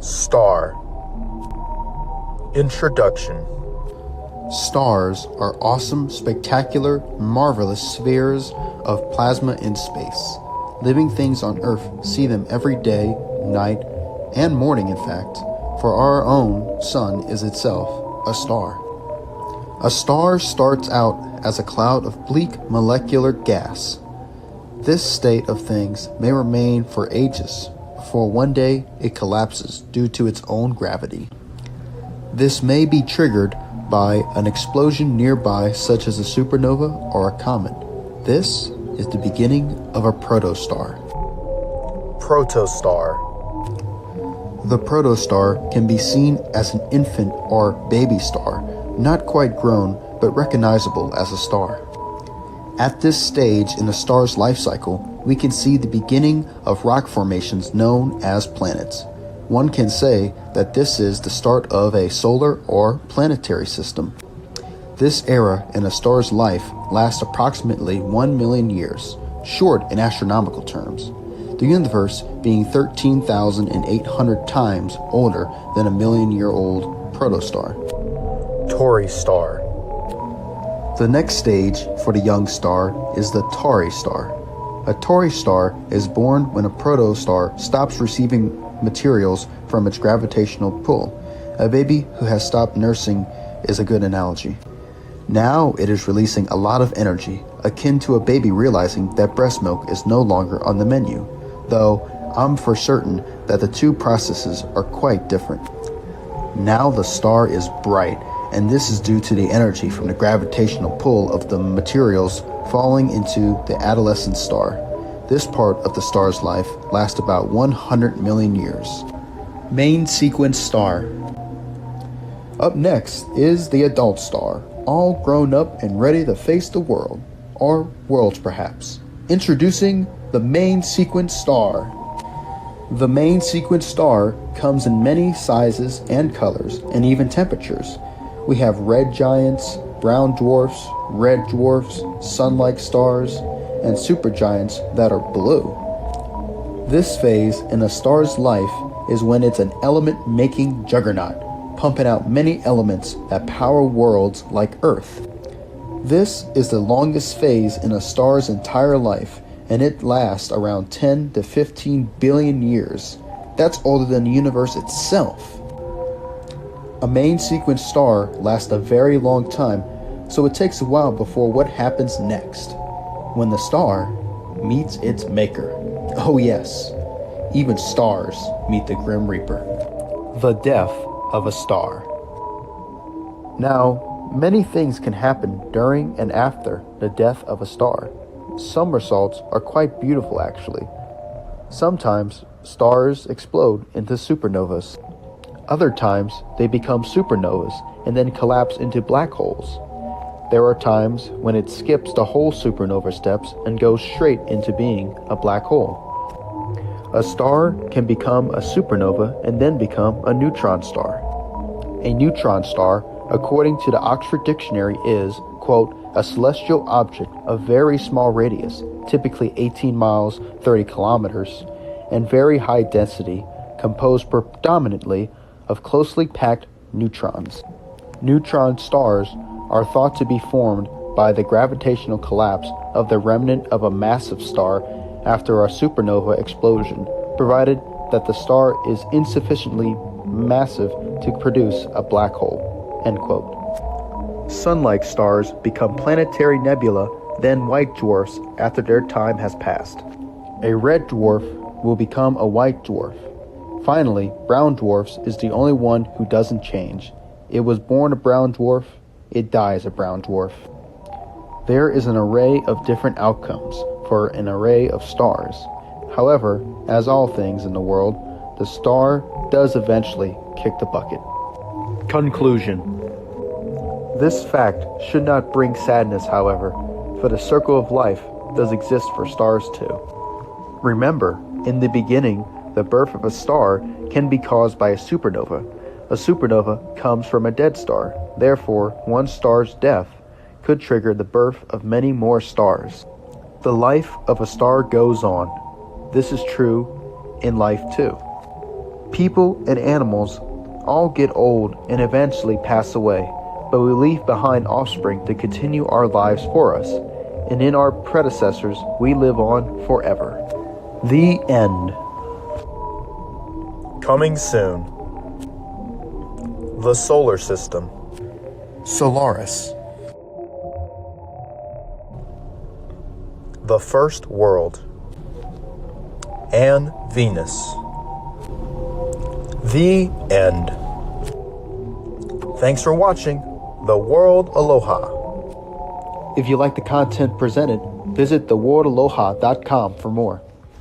Star. Introduction. Stars are awesome, spectacular, marvelous spheres of plasma in space. Living things on Earth see them every day, night, and morning in fact, for our own sun is itself a star. A star starts out as a cloud of bleak molecular gas. This state of things may remain for ages, before one day it collapses due to its own gravity. This may be triggered by an explosion nearby, such as a supernova or a comet. This is the beginning of a protostar. Protostar. The protostar can be seen as an infant or baby star, not quite grown but recognizable as a star. At this stage in a star's life cycle, we can see the beginning of rock formations known as planets. One can say that this is the start of a solar or planetary system. This era in a star's life lasts approximately 1 million years, short in astronomical terms, the universe being 13,800 times older than a million-year-old protostar. Tauri star. The next stage for the young star is the Tauri star. A Tauri star is born when a protostar stops receiving materials from its gravitational pull. A baby who has stopped nursing is a good analogy. Now it is releasing a lot of energy, akin to a baby realizing that breast milk is no longer on the menu, though I'm for certain that the two processes are quite different. Now the star is bright, and this is due to the energy from the gravitational pull of the materials falling into the adolescent star. This part of the star's life lasts about 100 million years. Main sequence star. Up next is the adult star, all grown up and ready to face the world, or worlds perhaps. Introducing the main sequence star. The main sequence star comes in many sizes and colors, and even temperatures. We have red giants, brown dwarfs, red dwarfs, sun-like stars, and supergiants that are blue. This phase in a star's life is when it's an element-making juggernaut, pumping out many elements that power worlds like Earth. This is the longest phase in a star's entire life, and it lasts around 10 to 15 billion years. That's older than the universe itself. A main sequence star lasts a very long time, so it takes a while before what happens next, when the star meets its maker. Oh yes, even stars meet the Grim Reaper. The death of a star. Now, many things can happen during and after the death of a star. Some results are quite beautiful actually. Sometimes stars explode into supernovas. Other times they become supernovas and then collapse into black holes. There are times when it skips the whole supernova steps and goes straight into being a black hole. A star can become a supernova and then become a neutron star. A neutron star, according to the Oxford Dictionary, is, quote, a celestial object of very small radius, typically 18 miles, 30 kilometers, and very high density, composed predominantly of closely packed neutrons. Neutron stars are thought to be formed by the gravitational collapse of the remnant of a massive star after a supernova explosion, provided that the star is insufficiently massive to produce a black hole, end quote. Sun-like stars become planetary nebula, then white dwarfs after their time has passed. A red dwarf will become a white dwarf. Finally, brown dwarfs is the only one who doesn't change. It was born a brown dwarf, it dies a brown dwarf. There is an array of different outcomes for an array of stars. However, as all things in the world, the star does eventually kick the bucket. Conclusion. This fact should not bring sadness, however, for the circle of life does exist for stars too. Remember, in the beginning, the birth of a star can be caused by a supernova. A supernova comes from a dead star. Therefore, one star's death could trigger the birth of many more stars. The life of a star goes on. This is true in life too. People and animals all get old and eventually pass away, but we leave behind offspring to continue our lives for us, and in our predecessors we live on forever. The end. Coming soon. The solar system. Solaris. The first world. And Venus. The end. Thanks for watching The World Aloha. If you like the content presented, visit theworldaloha.com for more.